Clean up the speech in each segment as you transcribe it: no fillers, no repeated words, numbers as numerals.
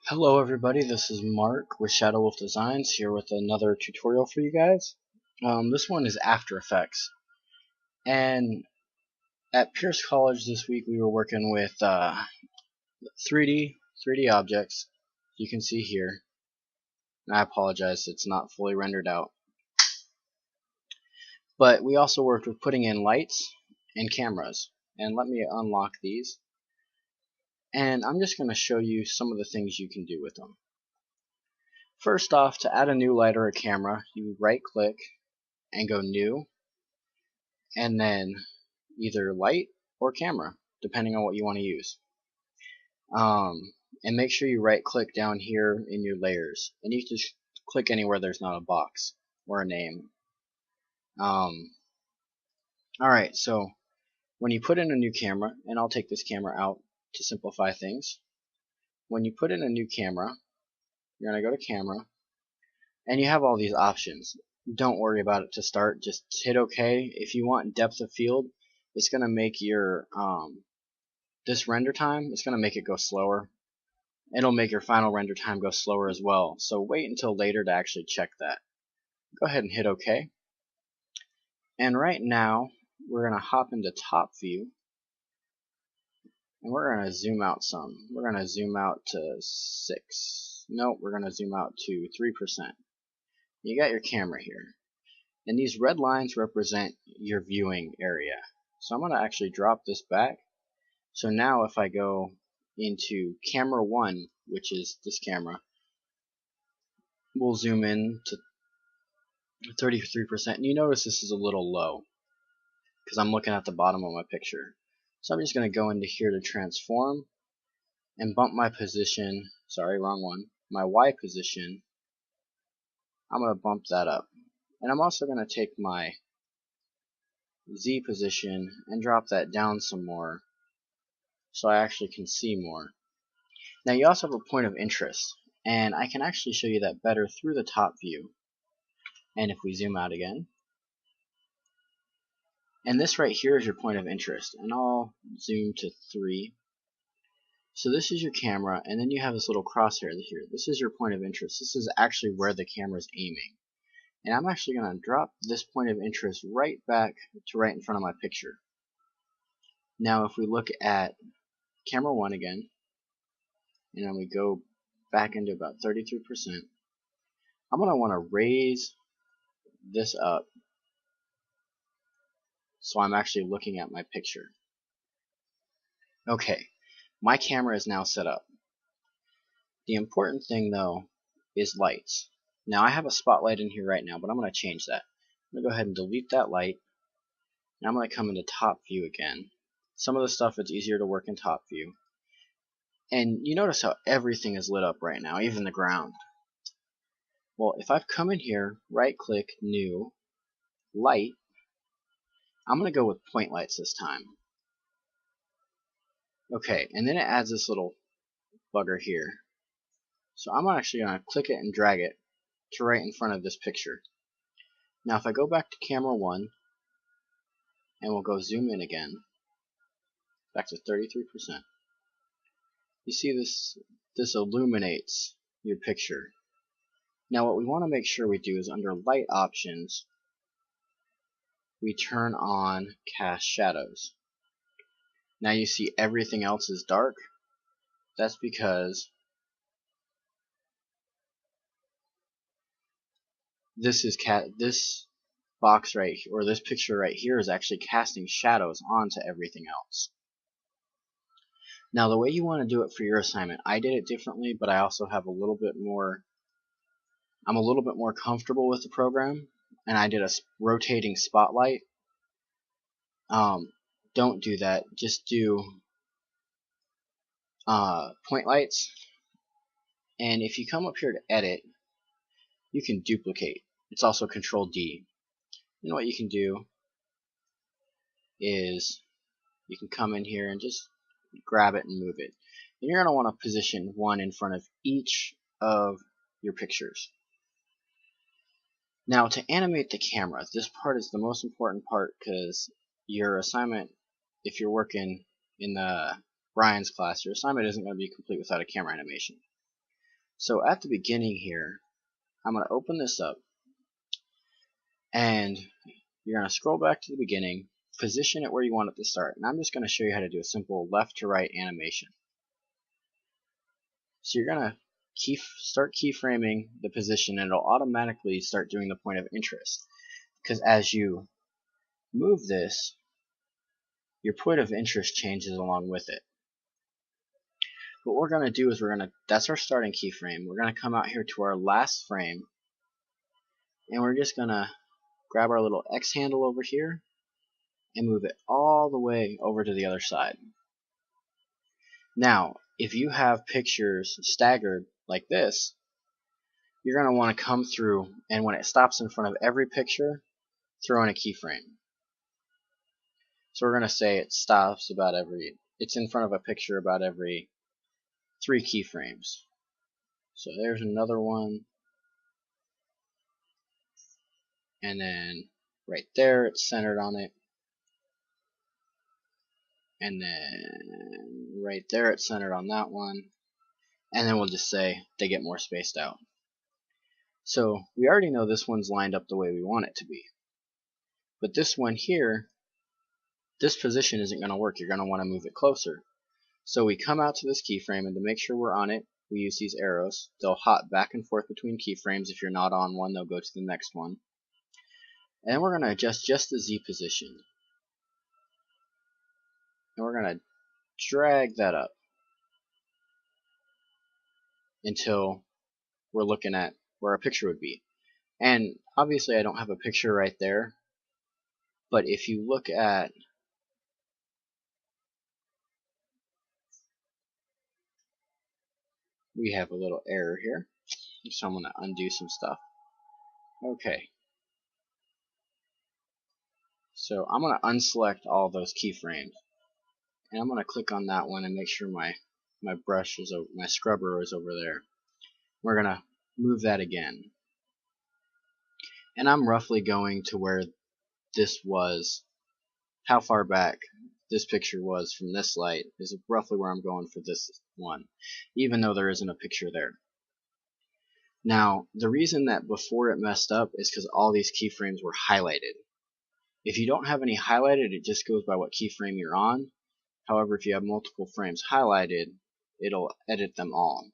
Hello everybody, this is Mark with Shadow Wolf Designs here with another tutorial for you guys. This one is After Effects. And at Pierce College this week we were working with 3D objects. You can see here. And I apologize, it's not fully rendered out. But we also worked with putting in lights and cameras. And let me unlock these. And I'm just going to show you some of the things you can do with them. First off, to add a new light or a camera, you right click and go new, and then either light or camera, depending on what you want to use. And make sure you right click down here in your layers, and you just click anywhere there's not a box or a name. Alright, so when you put in a new camera, and I'll take this camera out to simplify things. When you put in a new camera, you're going to go to camera, and you have all these options. Don't worry about it to start, just hit OK. If you want depth of field, it's going to make your this render time, it's going to make it go slower. It'll make your final render time go slower as well, so wait until later to actually check that. Go ahead and hit OK. And right now we're going to hop into top view, and we're going to zoom out some. We're going to zoom out to 6. Nope, we're going to zoom out to 3%. You got your camera here, and these red lines represent your viewing area. So I'm going to actually drop this back. So now if I go into camera 1, which is this camera, we'll zoom in to 33%, and you notice this is a little low because I'm looking at the bottom of my picture. So I'm just going to go into here to transform and bump my position, sorry, wrong one, my Y position. I'm going to bump that up, and I'm also going to take my Z position and drop that down some more so I actually can see more. Now you also have a point of interest, and I can actually show you that better through the top view. And if we zoom out again, and this right here is your point of interest, and I'll zoom to 3. So this is your camera, and then you have this little crosshair here. This is your point of interest. This is actually where the camera is aiming. And I'm actually going to drop this point of interest right back to right in front of my picture. Now if we look at camera 1 again, and then we go back into about 33%, I'm going to want to raise this up so I'm actually looking at my picture. Okay, my camera is now set up. The important thing though is lights. Now I have a spotlight in here right now, but I'm going to change that. I'm going to go ahead and delete that light, and I'm going to come into top view again. Some of the stuff it's easier to work in top view. And you notice how everything is lit up right now, even the ground. Well, if I've come in here, right click, new, light, I'm going to go with point lights this time. Okay, and then it adds this little bugger here. So I'm actually going to click it and drag it to right in front of this picture. Now if I go back to camera 1, and we'll go zoom in again, back to 33%. You see this illuminates your picture. Now what we want to make sure we do is under light options, we turn on cast shadows. Now you see everything else is dark. That's because this box right here, or this picture right here, is actually casting shadows onto everything else. Now the way you want to do it for your assignment, I did it differently, but I also have I'm a little bit more comfortable with the program, and I did a rotating spotlight. Don't do that. Just do point lights, and if you come up here to edit, you can duplicate. It's also Control D. And what you can do is you can come in here and just grab it and move it. And you're going to want to position one in front of each of your pictures. Now to animate the camera, this part is the most important part because your assignment, if you're working in the Brian's class, your assignment isn't going to be complete without a camera animation. So at the beginning here, I'm going to open this up, and you're going to scroll back to the beginning, position it where you want it to start. And I'm just going to show you how to do a simple left to right animation. So you're going to start keyframing the position, and it'll automatically start doing the point of interest. Because as you move this, your point of interest changes along with it. What we're going to do is that's our starting keyframe. We're going to come out here to our last frame, and we're just going to grab our little X handle over here and move it all the way over to the other side. Now, if you have pictures staggered like this, you're going to want to come through, and when it stops in front of every picture, throw in a keyframe. So we're going to say it stops it's in front of a picture about every 3 keyframes. So there's another one, and then right there it's centered on it, and then right there it's centered on that one, and then we'll just say they get more spaced out. So we already know this one's lined up the way we want it to be. But this one here, this position isn't going to work. You're going to want to move it closer. So we come out to this keyframe, and to make sure we're on it, we use these arrows. They'll hop back and forth between keyframes. If you're not on one, they'll go to the next one. And then we're going to adjust just the Z position. And we're going to drag that up until we're looking at where our picture would be. And obviously I don't have a picture right there, but if you look at we have a little error here, so I'm going to undo some stuff. Okay, so I'm going to unselect all those keyframes, and I'm going to click on that one and make sure my brush is over, my scrubber is over there. We're going to move that again, and I'm roughly going to where this was, how far back this picture was from this light is roughly where I'm going for this one, even though there isn't a picture there. Now, the reason that before it messed up is because all these keyframes were highlighted. If you don't have any highlighted, it just goes by what keyframe you're on. However, if you have multiple frames highlighted, it'll edit them all.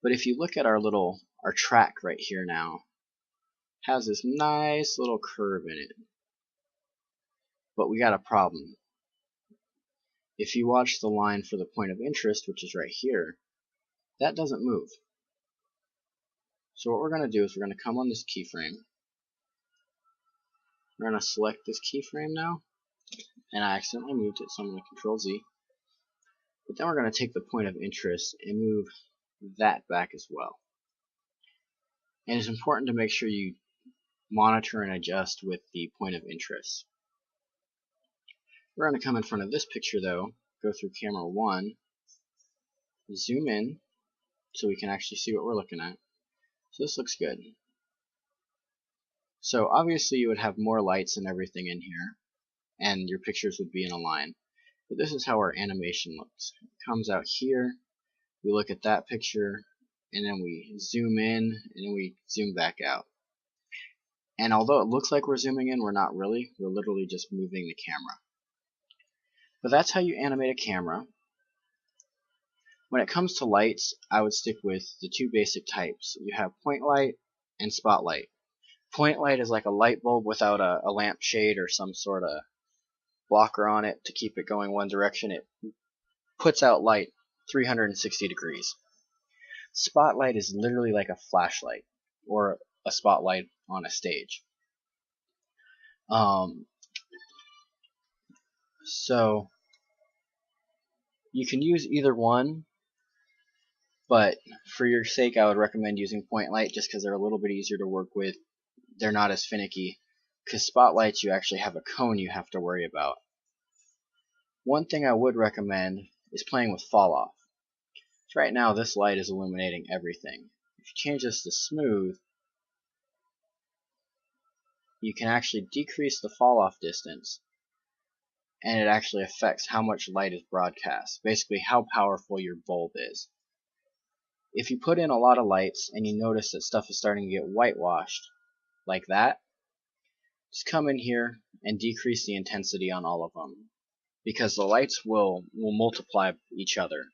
But if you look at our track right here now, has this nice little curve in it. But we got a problem. If you watch the line for the point of interest, which is right here, that doesn't move. So what we're going to do is we're going to come on this keyframe. We're going to select this keyframe now, and I accidentally moved it, so I'm going to Control Z. But then we're going to take the point of interest and move that back as well. And it's important to make sure you monitor and adjust with the point of interest. We're going to come in front of this picture though, go through camera 1, zoom in so we can actually see what we're looking at. So this looks good. So obviously you would have more lights and everything in here, and your pictures would be in a line. But this is how our animation looks. It comes out here, we look at that picture, and then we zoom in, and then we zoom back out. And although it looks like we're zooming in, we're not really. We're literally just moving the camera. But that's how you animate a camera. When it comes to lights, I would stick with the 2 basic types. You have point light and spotlight. Point light is like a light bulb without a lamp shade or some sort of blocker on it to keep it going one direction. It puts out light 360 degrees. Spotlight is literally like a flashlight or a spotlight on a stage. So you can use either one, but for your sake I would recommend using point light just because they're a little bit easier to work with. They're not as finicky, because spotlights you actually have a cone you have to worry about. One thing I would recommend is playing with fall off. So right now this light is illuminating everything. If you change this to smooth, you can actually decrease the fall off distance, and it actually affects how much light is broadcast, basically how powerful your bulb is. if you put in a lot of lights and you notice that stuff is starting to get whitewashed like that, just come in here and decrease the intensity on all of them, because the lights will multiply each other.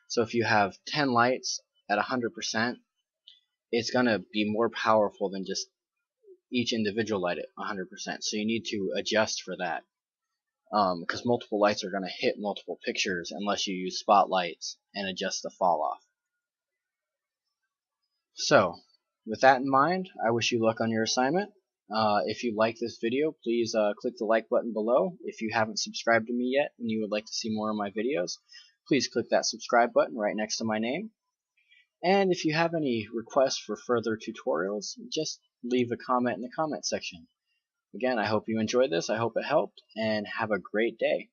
So if you have 10 lights at 100%, it's going to be more powerful than just each individual light at 100%. So you need to adjust for that, because multiple lights are going to hit multiple pictures unless you use spotlights and adjust the fall off. So with that in mind, I wish you luck on your assignment. If you like this video, please click the like button below. If you haven't subscribed to me yet and you would like to see more of my videos, please click that subscribe button right next to my name. And if you have any requests for further tutorials, just leave a comment in the comment section. Again, I hope you enjoyed this, I hope it helped, and have a great day.